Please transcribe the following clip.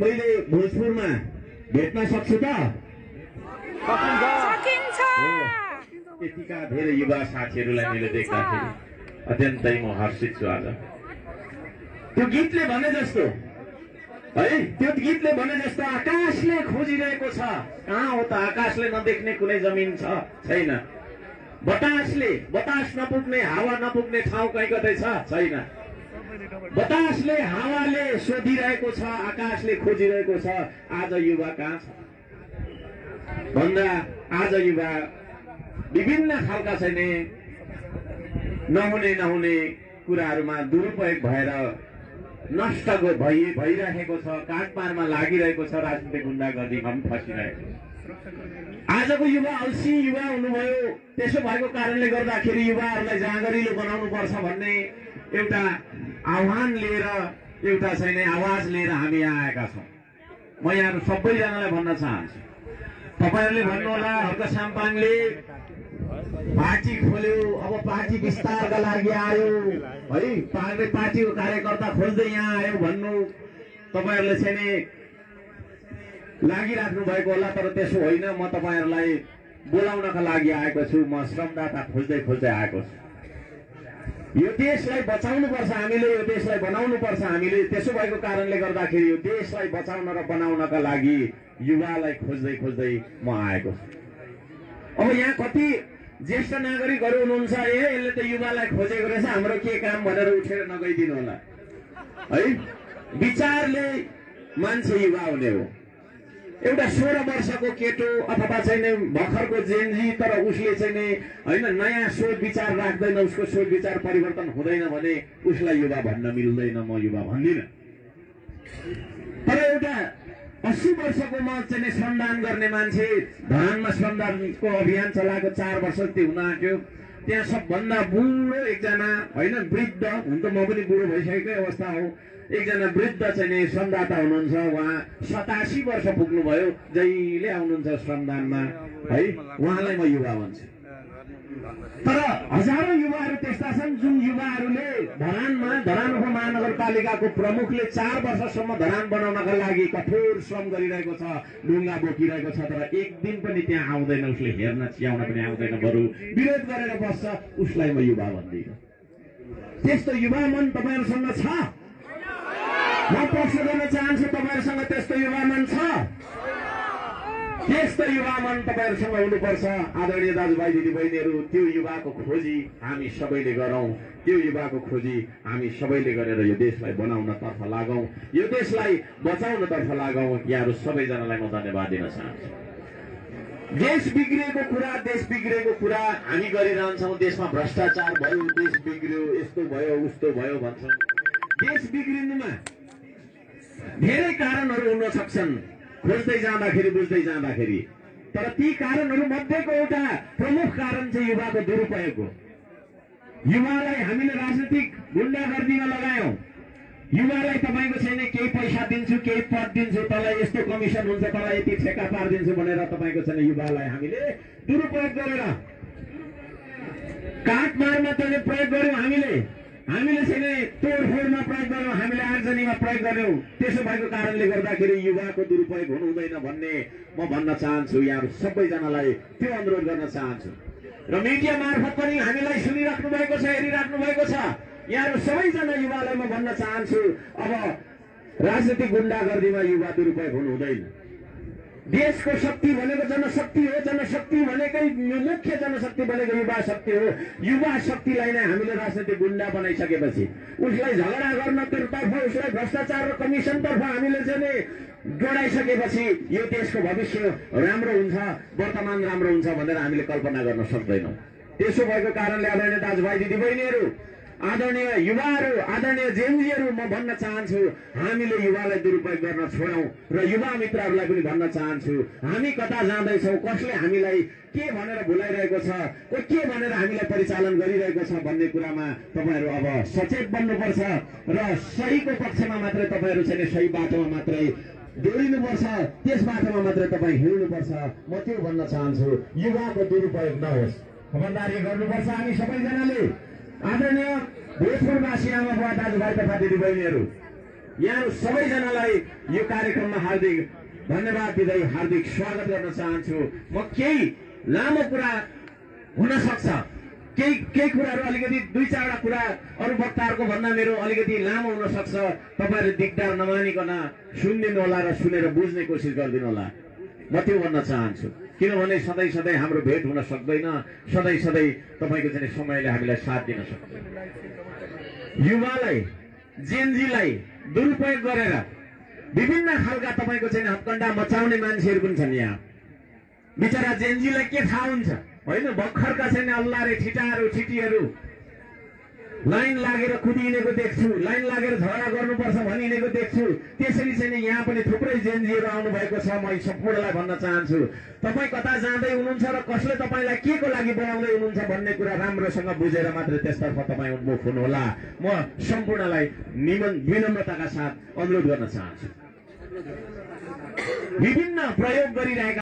मैले भोजपुरमा भेट्न सक्छु त? सकिन्छ। यतिका धेरै युवा साथीहरूलाई मैले देख्दाखेरि अत्यन्तै म हर्षित छु। आज त्यो गीतले भने जस्तो है, त्यो गीतले भने जस्तो आकाशले खोजिरहेको छ। कहाँ हो त आकाशले नदेख्ने कुनै जमिन छ? छैन। बतास नपुग्ने, हावा नपुग्ने ठाउँ कहीँ कतै छ? छैन। बतासले हावाले सोधिरहेको छ, आकाशले खोजिरहेको छ। आज युवा कहाँ छ भन्दा आज युवा विभिन्न खालका छैन नहुने कुराहरूमा दुरुपयोग भएर नष्ट भइरहेको छ, काटमारमा लागिरहेको छ, राजनीतिक गुण्डागर्दीमा पनि फसिरहेको छ। आजको युवा अल्छी युवा हुनुभयो। त्यसो भएको कारणले गर्दाखेरि युवाहरूलाई जाँगरिलो बनाउनु पर्छ भन्ने एउटा आह्वान लिएर, एउटा छैन आवाज लिएर हामी यहाँ आएका छौँ। म यहाँ सबैजनालाई भन्न चाहन्छु, तपाईँहरूले भन्नुहोला हर्क साम्पाङले पार्टी खोल्यो, अब पार्टी विस्तारका लागि आयो है, पार्टीको कार्यकर्ता खोज्दै यहाँ आयो भन्नु तपाईँहरूले चाहिँ लागिराख्नु भएको होला। तर त्यसो होइन, म तपाईँहरूलाई बोलाउनका लागि आएको छु। म श्रमदाता खोज्दै आएको छु। यो देशलाई बचाउनु पर्छ हामीले, यो देशलाई बनाउनु पर्छ हामीले। त्यसो भएको कारणले गर्दाखेरि यो देशलाई बचाउन र बनाउनका लागि युवालाई खोज्दै म आएको छु। अब यहाँ कति ज्येष्ठ नागरिकहरू हुनुहुन्छ, यसले त युवालाई खोजेको रहेछ, हाम्रो के काम भनेर उठेर नगइदिनु होला है। विचारले मान्छे युवा हुने हो। एउटा 16 वर्षको केटो अथवा चाहिँ भर्खरको जेन्जी, तर उसले चाहिँ होइन नयाँ सोच विचार राख्दैन, उसको सोच विचार परिवर्तन हुँदैन भने उसलाई युवा भन्न मिल्दैन। म युवा भन्दिनँ। तर एउटा 80 वर्षको म चाहिँ श्रमदान गर्ने मान्छे, धरानमा श्रमदानको अभियान चलाएको 4 वर्ष जति हुन आँट्यो। त्यहाँ सबभन्दा बुढो एकजना होइन वृद्ध, हुन त म पनि बुढो भइसकेकै अवस्था हो, एकजना वृद्ध चाहिँ श्रमदाता हुनुहुन्छ। उहाँ 87 वर्ष पुग्नुभयो, जहिले आउनुहुन्छ श्रमदानमा है। उहाँलाई म युवा भन्छु। तर हजारौं युवाहरू त्यस्ता छन् जुन युवाहरूले धरान उपमहानगरपालिकाको प्रमुखले 4 वर्षसम्म धरान बनाउनका लागि कठोर श्रम गरिरहेको छ, ढुङ्गा बोकिरहेको छ। तर एक दिन पनि त्यहाँ आउँदैन, उसले हेर्न चियाउन पनि आउँदैन, बरु विरोध गरेर बस्छ। उसलाई म युवा भन्दिनँ। त्यस्तो युवा मन तपाईँहरूसँग छ? म प्रश्न गर्न चाहन्छु, तपाईँहरूसँग त्यस्तो युवा मन छ? त्यस्तो युवा मन तपाईँहरूसँग हुनुपर्छ। आदरणीय दाजुभाइ दिदीबहिनीहरू, त्यो युवाको खोजी हामी सबैले गरौँ। त्यो युवाको खोजी हामी सबैले गरेर यो देशलाई बनाउनतर्फ लागौँ, यो देशलाई बचाउनतर्फ लागौँ। यहाँहरू सबैजनालाई म धन्यवाद दिन चाहन्छु। देश बिग्रेको कुरा हामी गरिरहन्छौँ। देशमा भ्रष्टाचार भयो, देश बिग्रियो, यस्तो भयो उस्तो भयो भन्छौँ। देश बिग्रिनुमा धेरै कारणहरू हुन सक्छन्, खोज्दै जाँदाखेरि बुझ्दै जाँदाखेरि। तर ती कारणहरू मध्येको एउटा प्रमुख कारण चाहिँ युवाको दुरुपयोग हो। युवालाई हामीले राजनीतिक गुण्डागर्दीमा लगायौं। युवालाई तपाईँको छैन केही पैसा दिन्छु, केही पद दिन्छु, तँलाई यस्तो कमिसन हुन्छ, तँलाई यति ठेक्का पारिदिन्छु भनेर तपाईँको छैन युवालाई हामीले दुरुपयोग गरेर काटमारमा त्यसले प्रयोग गर्यौं। हामीले चाहिँ तोडफोडमा प्रयोग गर्यौं, हामीले आगजनीमा प्रयोग गर्यौं। त्यसो भएको कारणले गर्दाखेरि युवाको दुरुपयोग हुनु हुँदैन भन्ने म भन्न चाहन्छु। यहाँहरू सबैजनालाई त्यो अनुरोध गर्न चाहन्छु। र मिडिया मार्फत पनि हामीलाई सुनिराख्नु भएको छ, हेरिराख्नु भएको छ। यहाँहरू सबैजना युवालाई म भन्न चाहन्छु, अब राजनीतिक गुण्डागर्दीमा युवा दुरुपयोग हुनु हुँदैन। देशको शक्ति भनेको जनशक्ति हो। जनशक्ति भनेकै मुख्य जनशक्ति भनेको युवा शक्ति हो। युवा शक्तिलाई नै हामीले राजनीतिक गुण्डा बनाइसकेपछि, उसलाई झगडा गर्नतर्फ, उसलाई भ्रष्टाचार र कमिसनतर्फ हामीले चाहिँ जोडाइसकेपछि यो देशको भविष्य राम्रो हुन्छ, वर्तमान राम्रो हुन्छ भनेर हामीले कल्पना गर्न सक्दैनौँ। त्यसो भएको कारणले आदरणीय दाजुभाइ दिदीबहिनीहरू, आदरणीय युवाहरू, आदरणीय जेनजीहरू, म भन्न चाहन्छु हामीले युवालाई दुरुपयोग गर्न छोडौं। र युवा मित्रहरूलाई पनि भन्न चाहन्छु, हामी कता जाँदैछौँ, कसले हामीलाई के भनेर भुलाइरहेको छ, के भनेर हामीलाई परिचालन गरिरहेको छ भन्ने कुरामा तपाईँहरू अब सचेत बन्नुपर्छ। र सहीको पक्षमा मात्रै तपाईँहरू चाहिँ सही बाटोमा मात्रै दौडिनुपर्छ, त्यस बाटोमा मात्रै तपाईँ हिँड्नुपर्छ। म त्यो भन्न चाहन्छु, युवाको दुरुपयोग नहोस्, खबरदारी गर्नुपर्छ हामी सबैजनाले। आदरणीय भोजपुरवासी आमा बुवा दाजुभाइ तथा दिदीबहिनीहरू, यहाँ सबैजनालाई यो कार्यक्रममा हार्दिक धन्यवाद दिँदै हार्दिक स्वागत गर्न चाहन्छु। म केही लामो कुरा हुन सक्छ, केही कुराहरू अलिकति 2-4 कुरा अरू वक्ताहरूको भन्दा मेरो अलिकति लामो हुन सक्छ। तपाईहरु दिगदार नमानिकन सुनिदिनु होला र सुनेर बुझ्ने कोसिस गरिदिनु होला, म त्यो भन्न चाहन्छु। किनभने सधैँ हाम्रो भेट हुन सक्दैन, सधैँ तपाईको चाहिँ समयले हामीलाई साथ दिन सक्दैन। युवालाई जेनजीलाई दुरुपयोग गरेर विभिन्न खालका तपाईको चाहिँ हत्कण्डा मचाउने मान्छेहरू पनि छन् यहाँ। बिचरा जेनजीलाई के थाहा हुन्छ होइन, भर्खरका छैन अल्लाह रे ठिटीहरू लाइन लागेर कुदिनेको देख्छु, लाइन लागेर झगडा गर्नुपर्छ भनिनेको देख्छु। त्यसरी चाहिँ यहाँ पनि थुप्रै जेनजीहरू आउनु भएको छ। म सम्पूर्णलाई भन्न चाहन्छु, तपाईँ कता जाँदै हुनुहुन्छ र कसले तपाईँलाई के को लागि बोलाउँदै हुनुहुन्छ भन्ने कुरा राम्रोसँग बुझेर मात्र त्यसतर्फ तपाईँ उन्मुख हुनुहोला। म सम्पूर्णलाई विनम्रताका साथ अनुरोध गर्न चाहन्छु। विभिन्न प्रयोग गरिरहेका